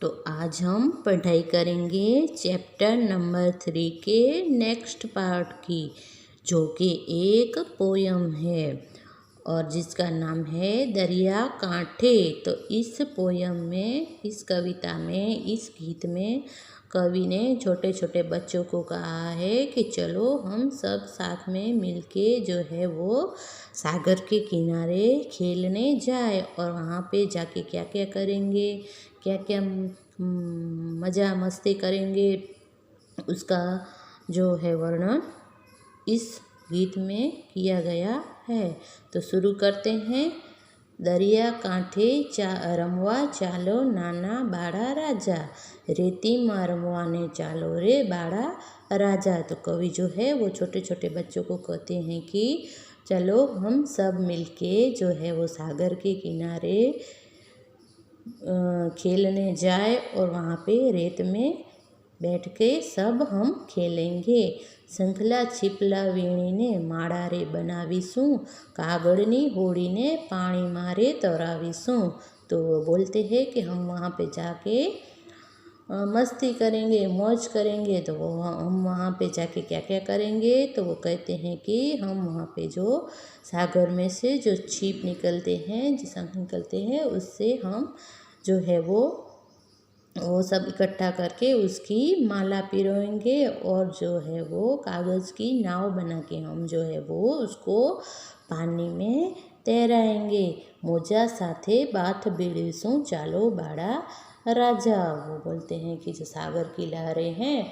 तो आज हम पढ़ाई करेंगे चैप्टर नंबर 3 के नेक्स्ट पार्ट की, जो कि एक पोयम है और जिसका नाम है दरिया कांठे। तो इस पोयम में, इस कविता में, इस गीत में कवि ने छोटे छोटे बच्चों को कहा है कि चलो हम सब साथ में मिलके जो है वो सागर के किनारे खेलने जाए और वहाँ पे जाके क्या क्या करेंगे, क्या क्या मज़ा मस्ती करेंगे, उसका जो है वर्णन इस गीत में किया गया है। तो शुरू करते हैं। दरिया कांठे रमवा चालो नाना बाड़ा राजा, रेती में रमवाने चालो रे बाड़ा राजा। तो कवि जो है वो छोटे छोटे बच्चों को कहते हैं कि चलो हम सब मिलके जो है वो सागर के किनारे खेलने जाए और वहाँ पे रेत में बैठ के सब हम खेलेंगे। शंखला छिपला वीणीने माड़ा रे बनावीशूँ, कागड़नी होड़ीने पानी मारे तरावीशूँ। तो वो बोलते हैं कि हम वहाँ पे जाके मस्ती करेंगे, मौज करेंगे। तो वो हम वहाँ पे जाके क्या क्या करेंगे, तो वो कहते हैं कि हम वहाँ पे जो सागर में से जो छिप निकलते हैं, जो शंख निकलते हैं, उससे हम जो है वो सब इकट्ठा करके उसकी माला पिरोएंगे और जो है वो कागज़ की नाव बना के हम जो है वो उसको पानी में तैराएंगे। मोजा साथे बाथ बीड़ीसूँ चालो बाड़ा राजा। वो बोलते हैं कि जो सागर की लहरें हैं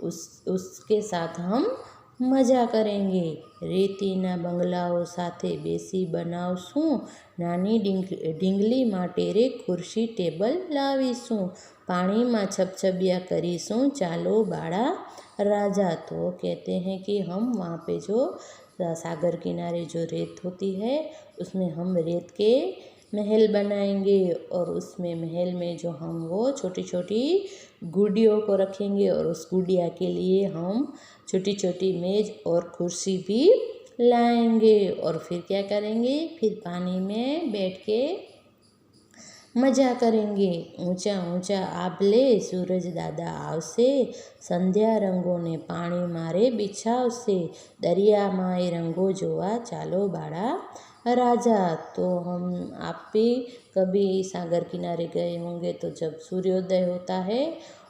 उसके साथ हम मज़ा करेंगे। रेतीना बंगलाओ साथे बेसी बनावशूँ, नानी ढींगली माटे रे खुर्शी टेबल लावीशूँ, पानी में छपछबिया करीशूँ चालो बाड़ा राजा। तो कहते हैं कि हम वहाँ पे जो सागर किनारे जो रेत होती है उसमें हम रेत के महल बनाएंगे और उसमें महल में जो हम वो छोटी छोटी गुड़ियों को रखेंगे और उस गुड़िया के लिए हम छोटी छोटी मेज़ और कुर्सी भी लाएंगे। और फिर क्या करेंगे, फिर पानी में बैठ के मज़ा करेंगे। ऊंचा ऊंचा आबले सूरज दादा आवसे, संध्या रंगों ने पानी मारे बिछावसे, दरिया माए रंगो जोवा चालो बाड़ा राजा। तो आप भी कभी सागर किनारे गए होंगे तो जब सूर्योदय होता है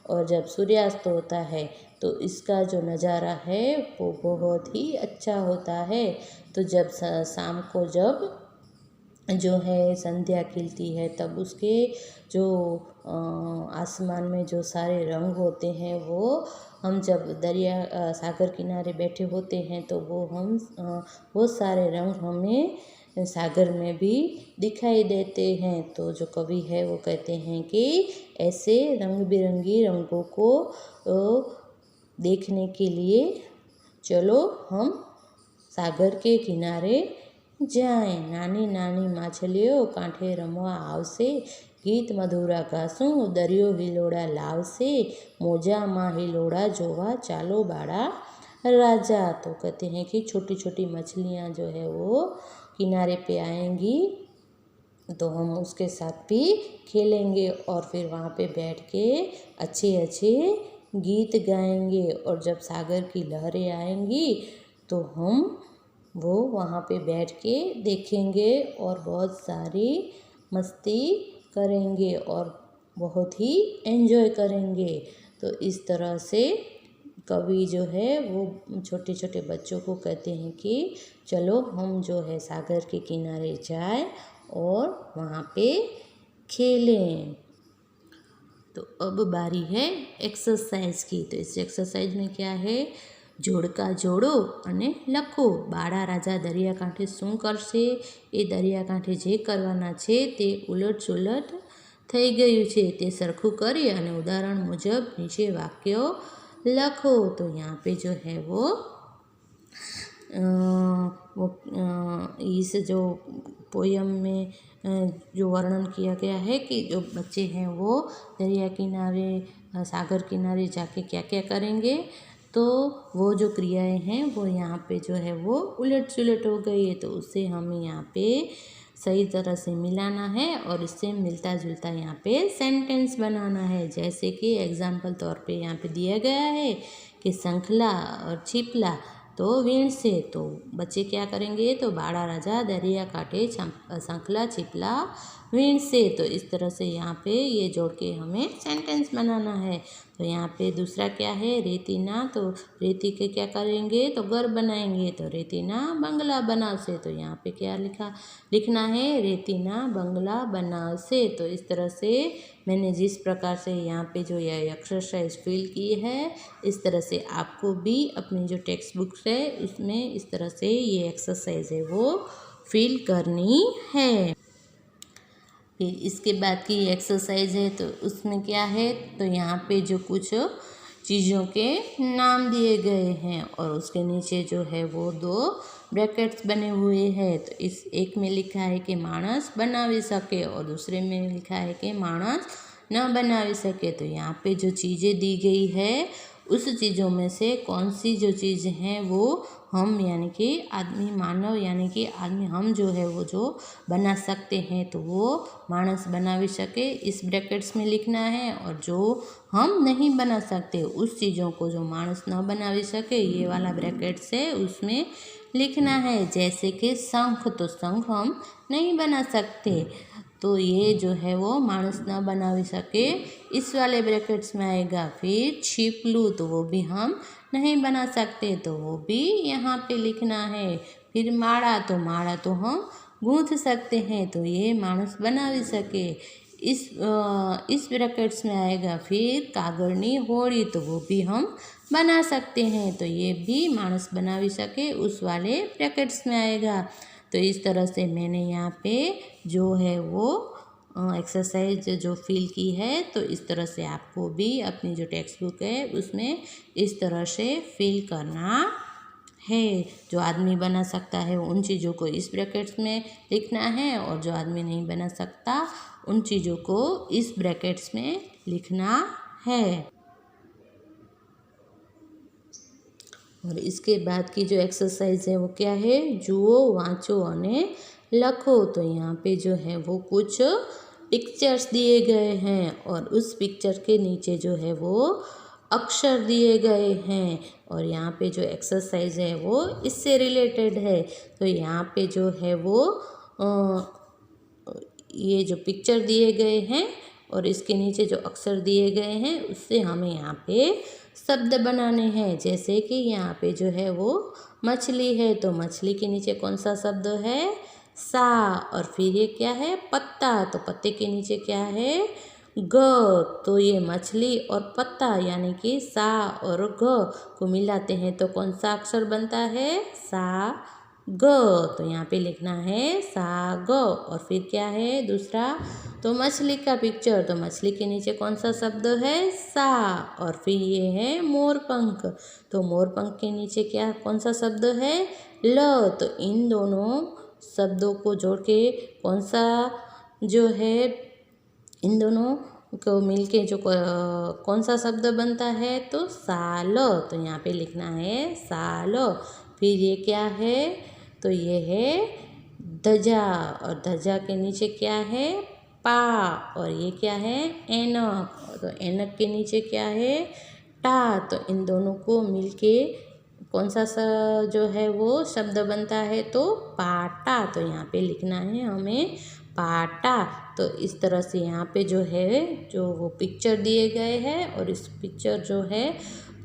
और जब सूर्यास्त होता है तो इसका जो नज़ारा है वो बहुत ही अच्छा होता है। तो जब शाम को जब जो है संध्या खिलती है तब उसके जो आसमान में जो सारे रंग होते हैं वो हम जब दरिया सागर किनारे बैठे होते हैं तो वो सारे रंग हमें सागर में भी दिखाई देते हैं। तो जो कवि है वो कहते हैं कि ऐसे रंग बिरंगी रंगों को देखने के लिए चलो हम सागर के किनारे जाए। नानी नानी माछलीओ कांठे रमवा आवसे, गीत मधुरा गासूँ दरियो हिलोड़ा लावसे, मोजा माँ हिलोड़ा जोवा चालो बाड़ा राजा। तो कहते हैं कि छोटी छोटी मछलियाँ जो है वो किनारे पे आएंगी तो हम उसके साथ भी खेलेंगे और फिर वहाँ पे बैठ के अच्छे अच्छे गीत गाएंगे। और जब सागर की लहरें आएंगी तो हम वो वहाँ पे बैठ के देखेंगे और बहुत सारी मस्ती करेंगे और बहुत ही एंजॉय करेंगे। तो इस तरह से कवि जो है वो छोटे छोटे बच्चों को कहते हैं कि चलो हम जो है सागर के किनारे जाए और वहाँ पे खेलें। तो अब बारी है एक्सरसाइज की। तो इस एक्सरसाइज में क्या है, जोड़का जोड़ो अने लखो। बाड़ा राजा दरियाकांठे શું કરશે, એ દરિયાકાંઠે જે કરવાના છે તે ઉલટ સુલટ થઈ ગયું છે તે સરખું કરી અને ઉદાહરણ મુજબ નીચે વાક્યો लखो। तो यहाँ पे जो है वो इस जो पोयम में जो वर्णन किया गया है कि जो बच्चे हैं वो दरिया किनारे सागर किनारे जाके क्या क्या करेंगे, तो वो जो क्रियाएं हैं वो यहाँ पे जो है वो उलट सुलट हो गई है। तो उससे हम यहाँ पे सही तरह से मिलाना है और इससे मिलता जुलता यहाँ पे सेंटेंस बनाना है। जैसे कि एग्जाम्पल तौर पे यहाँ पे दिया गया है कि संखला और छिपला तो वीण से, तो बच्चे क्या करेंगे, तो बाड़ा राजा दरिया काटे संखला छिपला वीण से। तो इस तरह से यहाँ पे ये जोड़ के हमें सेंटेंस बनाना है। तो यहाँ पे दूसरा क्या है, रेतीना, तो रेती के क्या करेंगे, तो घर बनाएंगे, तो रेतीना बंगला बनाव से। तो यहाँ पे क्या लिखना है, रेतीना बंगला बनाव से। तो इस तरह से मैंने जिस प्रकार से यहाँ पे जो यह एक्सरसाइज फिल की है, इस तरह से आपको भी अपनी जो टेक्स्ट बुक्स है उसमें इस तरह से ये एक्सरसाइज है वो फिल करनी है। फिर इसके बाद की एक्सरसाइज है तो उसमें क्या है, तो यहाँ पे जो कुछ चीज़ों के नाम दिए गए हैं और उसके नीचे जो है वो 2 ब्रैकेट्स बने हुए हैं। तो इस एक में लिखा है कि मानस बनावी सके और दूसरे में लिखा है कि मानस न बनावी सके। तो यहाँ पे जो चीज़ें दी गई है उस चीज़ों में से कौन सी जो चीज़ हैं वो हम यानी कि आदमी मानव यानी कि आदमी हम जो है वो जो बना सकते हैं, तो वो मानस बनावी सके इस ब्रैकेट्स में लिखना है। और जो हम नहीं बना सकते उस चीज़ों को जो मानस न बनावी सके ये वाला ब्रैकेट्स है उसमें लिखना है। जैसे कि शंख, तो शंख हम नहीं बना सकते, तो ये जो है वो मानस न बनावी सके इस वाले ब्रैकेट्स में आएगा। फिर छिपलू, तो वो भी हम नहीं बना सकते, तो वो भी यहाँ पे लिखना है। फिर माड़ा, तो माड़ा तो हम गूँथ सकते हैं, तो ये मानस बनावी सके इस ब्रैकेट्स में आएगा। फिर कागड़नी होड़ी, तो वो भी हम बना सकते हैं, तो ये भी मानस बनावी सके उस वाले ब्रैकेट्स में आएगा। तो इस तरह से मैंने यहाँ पे जो है वो एक्सरसाइज जो फिल की है, तो इस तरह से आपको भी अपनी जो टेक्स्ट बुक है उसमें इस तरह से फिल करना है। जो आदमी बना सकता है उन चीज़ों को इस ब्रैकेट्स में लिखना है और जो आदमी नहीं बना सकता उन चीज़ों को इस ब्रैकेट्स में लिखना है। और इसके बाद की जो एक्सरसाइज है वो क्या है, जुओ वाँचो अने लखो। तो यहाँ पे जो है वो कुछ पिक्चर्स दिए गए हैं और उस पिक्चर के नीचे जो है वो अक्षर दिए गए हैं और यहाँ पे जो एक्सरसाइज है वो इससे रिलेटेड है। तो यहाँ पे जो है वो ये जो पिक्चर दिए गए हैं और इसके नीचे जो अक्षर दिए गए हैं उससे हमें यहाँ पे शब्द बनाने हैं। जैसे कि यहाँ पे जो है वो मछली है, तो मछली के नीचे कौन सा शब्द है, सा। और फिर ये क्या है, पत्ता, तो पत्ते के नीचे क्या है, ग। तो ये मछली और पत्ता यानी कि सा और ग को मिलाते हैं तो कौन सा अक्षर बनता है, सा ग। तो यहाँ पे लिखना है सा ग। और फिर क्या है दूसरा, तो मछली का पिक्चर, तो मछली के नीचे कौन सा शब्द है, सा। और फिर ये है मोर पंख, तो मोर पंख के नीचे क्या कौन सा शब्द है, ल। तो इन दोनों शब्दों को जोड़ के कौन सा जो है, इन दोनों को मिलके जो कौन सा शब्द बनता है, तो साल। तो यहाँ पे लिखना है साल। फिर ये क्या है, तो ये है ध्वजा और ध्वजा के नीचे क्या है, पा। और ये क्या है, ऐनक, तो ऐनक के नीचे क्या है, टा। तो इन दोनों को मिलके कौन सा जो है वो शब्द बनता है, तो पाटा। तो यहाँ पे लिखना है हमें पाटा। तो इस तरह से यहाँ पे जो है जो वो पिक्चर दिए गए हैं और इस पिक्चर जो है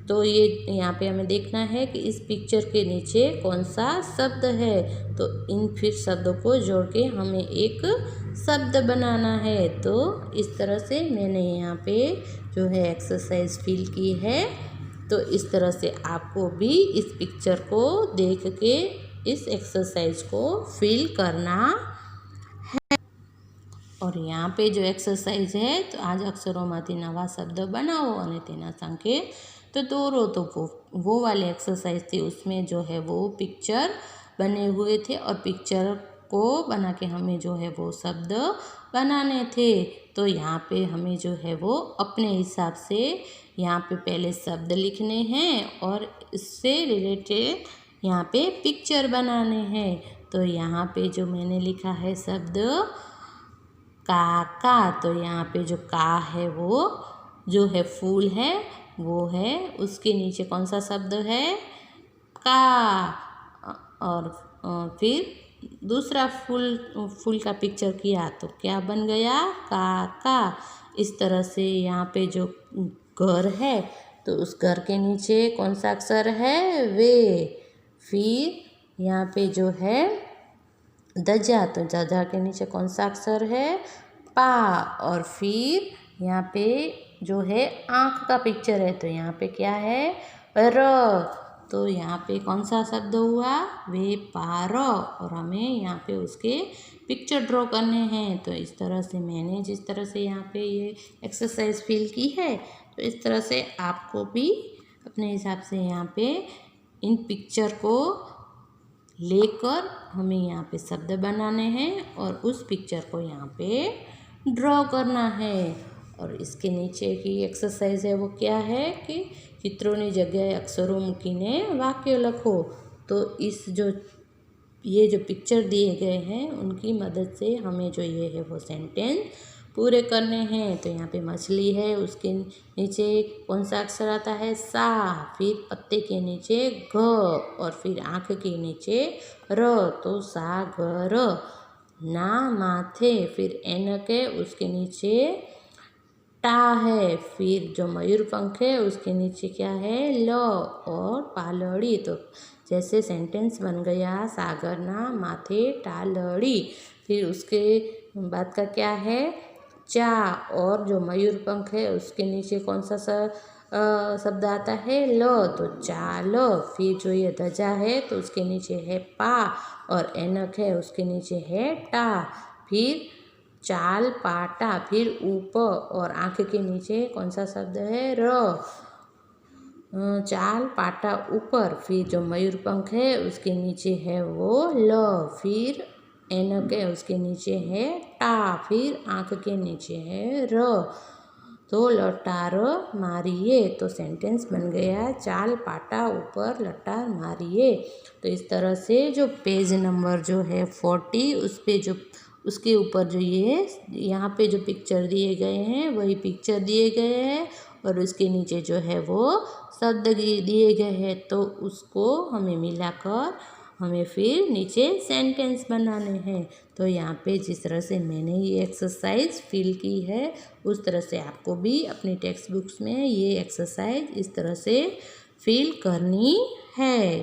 तो ये यहाँ पे हमें देखना है कि इस पिक्चर के नीचे कौन सा शब्द है। तो इन फिर शब्दों को जोड़ के हमें एक शब्द बनाना है। तो इस तरह से मैंने यहाँ पे जो है एक्सरसाइज फिल की है। तो इस तरह से आपको भी इस पिक्चर को देख के इस एक्सरसाइज को फिल करना है। और यहाँ पे जो एक्सरसाइज है, तो आज अक्षरोंમાંથી नवा शब्द बनाओ અને તેના સંકેત तो दौड़ो। तो वो वाले एक्सरसाइज थी, उसमें जो है वो पिक्चर बने हुए थे और पिक्चर को बना के हमें जो है वो शब्द बनाने थे। तो यहाँ पे हमें जो है वो अपने हिसाब से यहाँ पे पहले शब्द लिखने हैं और इससे रिलेटेड यहाँ पे पिक्चर बनाने हैं। तो यहाँ पे जो मैंने लिखा है शब्द काका, तो यहाँ पे जो का है वो जो है फूल है वो है, उसके नीचे कौन सा शब्द है का। और फिर दूसरा फूल का पिक्चर किया तो क्या बन गया काका। इस तरह से यहाँ पे जो घर है तो उस घर के नीचे कौन सा अक्षर है वे। फिर यहाँ पे जो है दजा, तो दजा के नीचे कौन सा अक्षर है पा। और फिर यहाँ पे जो है आँख का पिक्चर है तो यहाँ पे क्या है र। तो यहाँ पे कौन सा शब्द हुआ वे पार। और हमें यहाँ पे उसके पिक्चर ड्रॉ करने हैं। तो इस तरह से मैंने जिस तरह से यहाँ पे ये एक्सरसाइज फिल की है तो इस तरह से आपको भी अपने हिसाब से यहाँ पे इन पिक्चर को लेकर हमें यहाँ पे शब्द बनाने हैं और उस पिक्चर को यहाँ पे ड्रॉ करना है। और इसके नीचे की एक्सरसाइज है वो क्या है कि चित्रों जगह अक्षरों मूकीने वाक्य लखो। तो ये जो पिक्चर दिए गए हैं उनकी मदद से हमें जो ये है वो सेंटेंस पूरे करने हैं। तो यहाँ पे मछली है, उसके नीचे कौन सा अक्षर आता है सा, फिर पत्ते के नीचे घ और फिर आँख के नीचे र, तो सागर। ना माथे, फिर एन के उसके नीचे टा है, फिर जो मयूर पंख है उसके नीचे क्या है ल और पालड़ी। तो जैसे सेंटेंस बन गया सागर ना माथे टालड़ी। फिर उसके बाद का क्या है चा, और जो मयूर पंख है उसके नीचे कौन सा शब्द आता है ल, तो चाल। फिर जो ये ध्वजा है तो उसके नीचे है पा और ऐनक है उसके नीचे है टा। फिर चाल पाटा, फिर ऊप और आँख के नीचे कौन सा शब्द है र, चाल पाटा ऊपर। फिर जो मयूर पंख है उसके नीचे है वो ल, फिर ऐनक है उसके नीचे है टा, फिर आँख के नीचे है र, तो लटार मारिए। तो सेंटेंस बन गया चाल पाटा ऊपर लटार मारिए। तो इस तरह से जो पेज नंबर जो है 40 उस पे जो उसके ऊपर जो ये यहाँ पे जो पिक्चर दिए गए हैं वही पिक्चर दिए गए हैं और उसके नीचे जो है वो शब्द दिए गए हैं। तो उसको हमें मिलाकर हमें फिर नीचे सेंटेंस बनाने हैं। तो यहाँ पे जिस तरह से मैंने ये एक्सरसाइज फिल की है उस तरह से आपको भी अपनी टेक्स्ट बुक्स में ये एक्सरसाइज इस तरह से फिल करनी है।